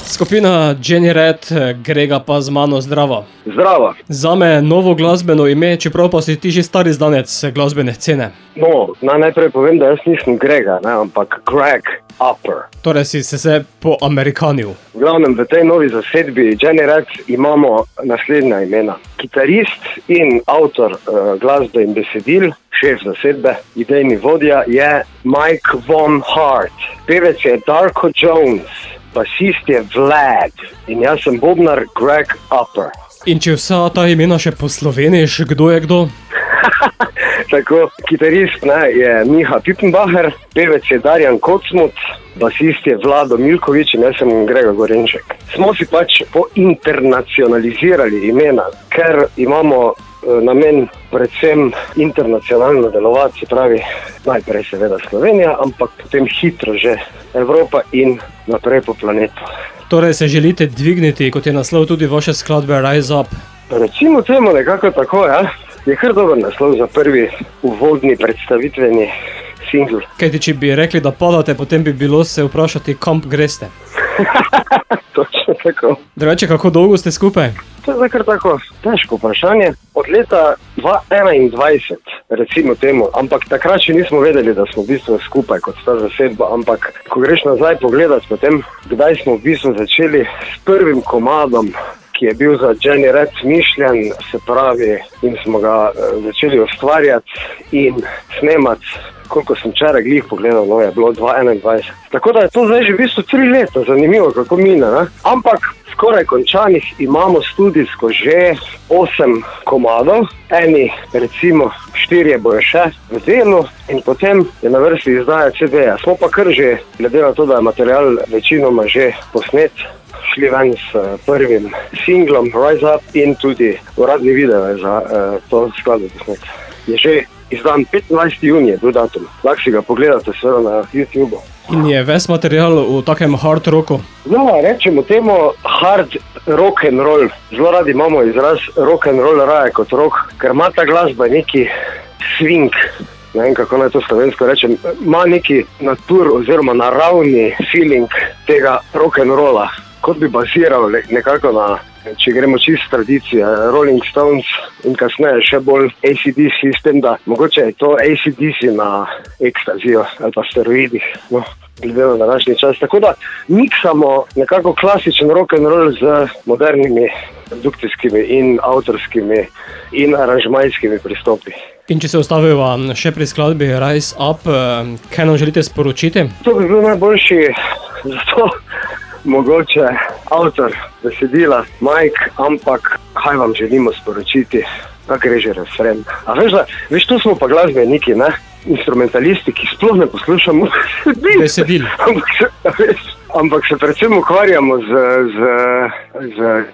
Skupina Jenny Red, Grega pa z mano, zdravo. Zdravo. Zame novo glasbeno ime, čeprav pa si ti že stari znanec glasbene scene. No, najprej povem, da jaz nisem Grega, ampak Greg Upper. Torej si se poamerikanil. V glavnem, v tej novi zasedbi Jenny Red imamo naslednja imena. Kitarist in avtor glasbe in besedil, šef zasedbe, idejni vodja je Mike Von Hart. Pevec je Darko Jones, basist je Vlad in jaz sem bobnar Greg Upper. In če vsa ta imena še posloveniš, kdo je kdo? Tako, kitarist je Miha Pippenbacher, pevec je Darjan Kocmut, basist je Vlado Milkovič in jaz sem Grega Gorenček. Smo si pač pointernacionalizirali imena, ker imamo namen predvsem internacionalno delovati, se pravi najprej seveda Slovenija, ampak potem hitro že Evropa in naprej po planetu. Torej se želite dvigniti, kot je naslov tudi vaše skladbe Rise Up? Recimo temu nekako tako, ja. Je kar dober naslov za prvi uvodni predstavitveni singl. Kajti, če bi rekli, da padate, potem bi bilo se vprašati, kam greste. Točno tako. Drugače, kako dolgo ste skupaj? To je kar tako težko vprašanje. Od leta 2021, recimo temu, ampak takrat še nismo vedeli, da smo v bistvu skupaj kot ta zasedba, ampak ko greš nazaj pogledati potem, kdaj smo v bistvu začeli s prvim komadom, ki je bil za Jenny Red mišljen, se pravi, in smo ga začeli ustvarjati in snemati, koliko sem včeraj glih pogledal, je bilo 2021. Tako da je to zdaj že v bistvu 3 leta, zanimivo kako mine, ne? Ampak skoraj končanih imamo studijsko že 8 komadov, eni recimo 4 bojo še v delu in potem je na vrsti izdaja CD-ja. Smo pa kar že, glede na to, da je material večinoma že posnet, šli ven s prvim singlom Rise Up in tudi uradni video za to skladbo posnet. Je že izdan 25. junija, bil datum. Lahko si ga pogledate seveda na YouTubeu. In je ves material v takem hard rocku? No, rečemo temu hard rock and roll. Zelo radi imamo izraz rock and roll raje kot rock, ker ima ta glasba neki swing. Ne vem, kako naj to slovensko rečem, ima neki natur oziroma naravni feeling tega rock and rolla. Kot bi baziral nekako na, če gremo čisto tradicije, Rolling Stones in kasneje še bolj AC/DC, s tem, da mogoče je to AC/DC na ekstazijo ali pa steroidih, no, glede na današnji čas. Tako da miksamo nekako klasičen rock and roll z modernimi produkcijskimi in avtorskimi in aranžmajskimi pristopi. In če se ostaviva še pri skladbi Rise Up, kaj nam želite sporočiti? To bi bil najboljši zato mogoče avtor besedila Mike, ampak kaj vam želimo sporočiti, kak gre že refren. A veš, tu smo pa glasbeniki, ne? Instrumentalisti, ki sploh ne poslušamo besedil. Ampak se predvsem ukvarjamo z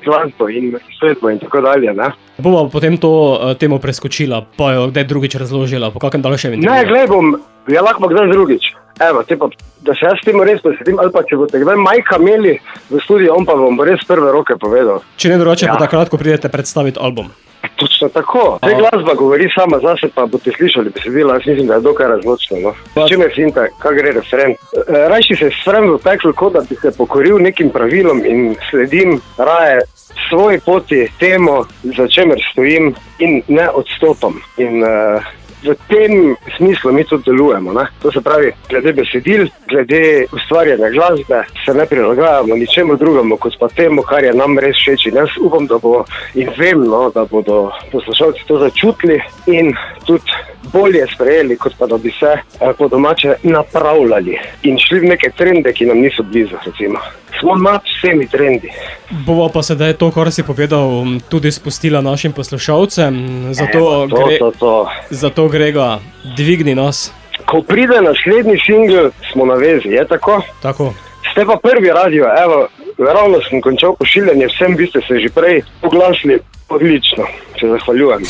glasbo in svetbo in tako dalje, ne? Bova potem to temo preskočila, pa jo kdaj drugič razložila, po kakem daljšem intervjuju. Ne, glej bom, lahko pa kdaj drugič. Evo, te pa, da se jaz temu res posvetim, ali pa če boste kdaj Majka imeli v studiu, on pa vam bo res prve roke povedal. Če ne drugače, pa takrat, ko pridete predstaviti album. Točno tako. Te glasba govori sama zase, pa boste slišali besedila, jaz mislim, da je dokaj razločno, no. Čem je finta, kak gre refren? Rajši se srem v peklu, kot da bi se pokoril nekim pravilom in sledim raje svoji poti, temu, za čemer stojim in ne odstopam. In v tem smislu mi tudi delujemo, ne? To se pravi, glede besedil, glede ustvarjanja glasbe, se ne prilagajamo ničemu drugemu, kot pa temu, kar je nam res všeč. In jaz upam, da bo in vem, no, da bodo poslušalci to začutili in tudi bolje sprejeli, kot pa da bi se po domače napravljali in šli v neke trende, ki nam niso blizu, recimo. Smo nad vsemi trendi. Bova pa sedaj to, kar si povedal, tudi spustila našim poslušalcem. Zato Grega, dvigni nas. Ko pride naslednji singl, smo na vezi, je tako? Tako. Ste pa prvi radio, evo, ravno sem končal pošiljanje, vsem vi ste se že prej oglasili, odlično, se zahvaljujem.